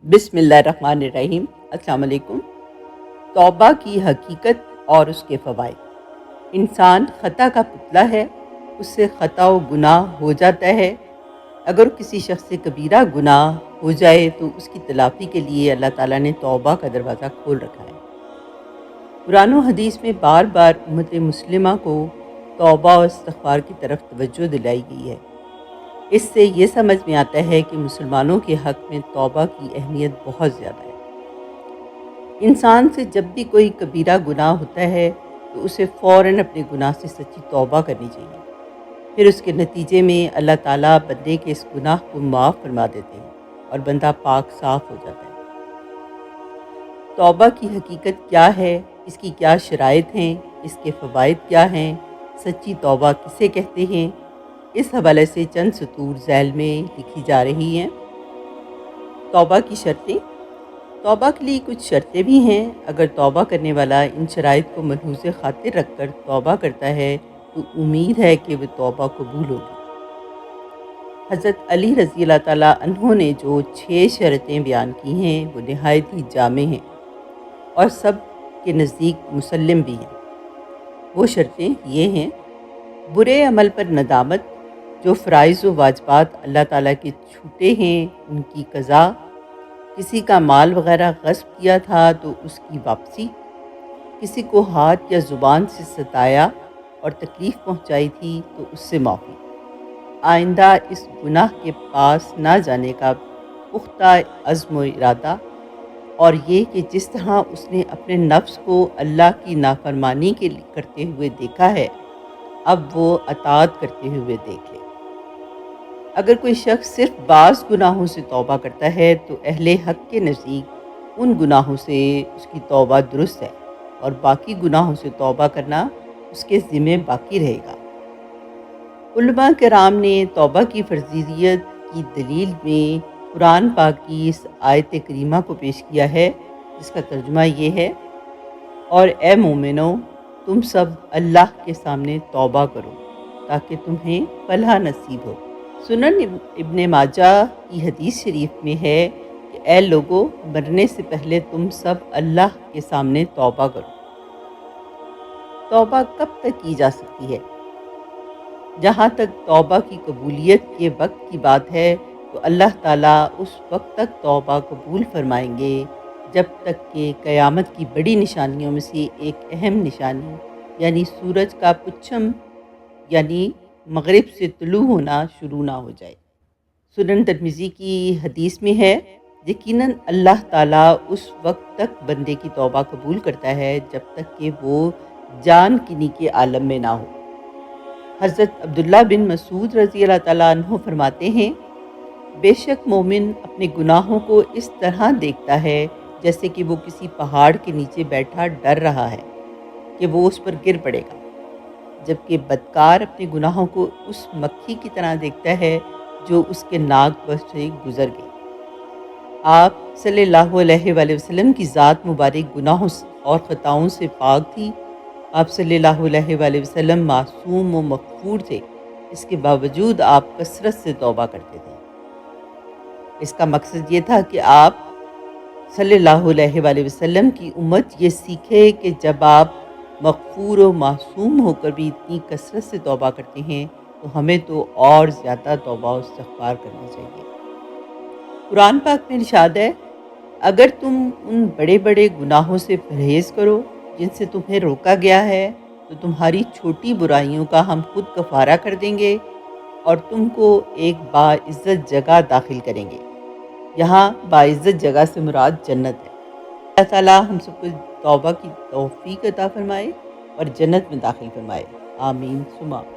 بسم اللہ الرحمن الرحیم۔ السلام علیکم۔ توبہ کی حقیقت اور اس کے فوائد۔ انسان خطا کا پتلا ہے، اس سے خطا و گناہ ہو جاتا ہے۔ اگر کسی شخص سے کبیرہ گناہ ہو جائے تو اس کی تلافی کے لیے اللہ تعالیٰ نے توبہ کا دروازہ کھول رکھا ہے۔ قرآن و حدیث میں بار بار امت مسلمہ کو توبہ و استغفار کی طرف توجہ دلائی گئی ہے۔ اس سے یہ سمجھ میں آتا ہے کہ مسلمانوں کے حق میں توبہ کی اہمیت بہت زیادہ ہے۔ انسان سے جب بھی کوئی کبیرہ گناہ ہوتا ہے تو اسے فوراً اپنے گناہ سے سچی توبہ کرنی چاہیے، پھر اس کے نتیجے میں اللہ تعالیٰ بندے کے اس گناہ کو معاف فرما دیتے ہیں اور بندہ پاک صاف ہو جاتا ہے۔ توبہ کی حقیقت کیا ہے، اس کی کیا شرائط ہیں، اس کے فوائد کیا ہیں، سچی توبہ کسے کہتے ہیں، اس حوالے سے چند سطور ذیل میں لکھی جا رہی ہیں۔ توبہ کی شرطیں۔ توبہ کے لیے کچھ شرطیں بھی ہیں۔ اگر توبہ کرنے والا ان شرائط کو ملحوظ خاطر رکھ کر توبہ کرتا ہے تو امید ہے کہ وہ توبہ قبول ہوگی۔ حضرت علی رضی اللہ تعالیٰ عنہ نے جو 6 شرطیں بیان کی ہیں وہ نہایت ہی جامع ہیں اور سب کے نزدیک مسلم بھی ہیں۔ وہ شرطیں یہ ہیں: برے عمل پر ندامت، جو فرائض و واجبات اللہ تعالیٰ کے چھوٹے ہیں ان کی قضا، کسی کا مال وغیرہ غصب کیا تھا تو اس کی واپسی، کسی کو ہاتھ یا زبان سے ستایا اور تکلیف پہنچائی تھی تو اس سے معافی، آئندہ اس گناہ کے پاس نہ جانے کا پختہ عزم و ارادہ، اور یہ کہ جس طرح اس نے اپنے نفس کو اللہ کی نافرمانی کے کرتے ہوئے دیکھا ہے اب وہ اطاعت کرتے ہوئے دیکھ لے۔ اگر کوئی شخص صرف بعض گناہوں سے توبہ کرتا ہے تو اہل حق کے نزدیک ان گناہوں سے اس کی توبہ درست ہے اور باقی گناہوں سے توبہ کرنا اس کے ذمہ باقی رہے گا۔ علماء کرام نے توبہ کی فرضیت کی دلیل میں قرآن پاک کی اس آیت کریمہ کو پیش کیا ہے، جس کا ترجمہ یہ ہے: اور اے مومنو، تم سب اللہ کے سامنے توبہ کرو تاکہ تمہیں فلاح نصیب ہو۔ سنن ابن ماجہ کی حدیث شریف میں ہے کہ اے لوگو، مرنے سے پہلے تم سب اللہ کے سامنے توبہ کرو۔ توبہ کب تک کی جا سکتی ہے؟ جہاں تک توبہ کی قبولیت کے وقت کی بات ہے تو اللہ تعالیٰ اس وقت تک توبہ قبول فرمائیں گے جب تک کہ قیامت کی بڑی نشانیوں میں سے ایک اہم نشانی یعنی سورج کا پچھم یعنی مغرب سے طلوع ہونا شروع نہ ہو جائے۔ سنن ترمذی کی حدیث میں ہے: یقیناً اللہ تعالیٰ اس وقت تک بندے کی توبہ قبول کرتا ہے جب تک کہ وہ جان کنی کے عالم میں نہ ہو۔ حضرت عبداللہ بن مسعود رضی اللہ تعالیٰ عنہ فرماتے ہیں: بے شک مومن اپنے گناہوں کو اس طرح دیکھتا ہے جیسے کہ وہ کسی پہاڑ کے نیچے بیٹھا ڈر رہا ہے کہ وہ اس پر گر پڑے گا، جبکہ بدکار اپنے گناہوں کو اس مکھی کی طرح دیکھتا ہے جو اس کے ناک پر سے گزر گئی۔ آپ صلی اللہ علیہ وآلہ وسلم کی ذات مبارک گناہوں اور خطاؤں سے پاک تھی۔ آپ صلی اللہ علیہ وآلہ وسلم معصوم و مغفور تھے، اس کے باوجود آپ کثرت سے توبہ کرتے تھے۔ اس کا مقصد یہ تھا کہ آپ صلی اللہ علیہ وآلہ وسلم کی امت یہ سیکھے کہ جب آپ مغفور و معصوم ہو کر بھی اتنی کثرت سے توبہ کرتے ہیں تو ہمیں تو اور زیادہ توبہ و استغفار کرنا چاہیے۔ قرآن پاک میں ارشاد ہے: اگر تم ان بڑے بڑے گناہوں سے پرہیز کرو جن سے تمہیں روکا گیا ہے تو تمہاری چھوٹی برائیوں کا ہم خود کفارہ کر دیں گے اور تم کو ایک باعزت جگہ داخل کریں گے۔ یہاں باعزت جگہ سے مراد جنت ہے۔ اللہ تعالیٰ ہم سب کو توبہ کی توفیق عطا فرمائے اور جنت میں داخل فرمائے۔ آمین ثم آمین۔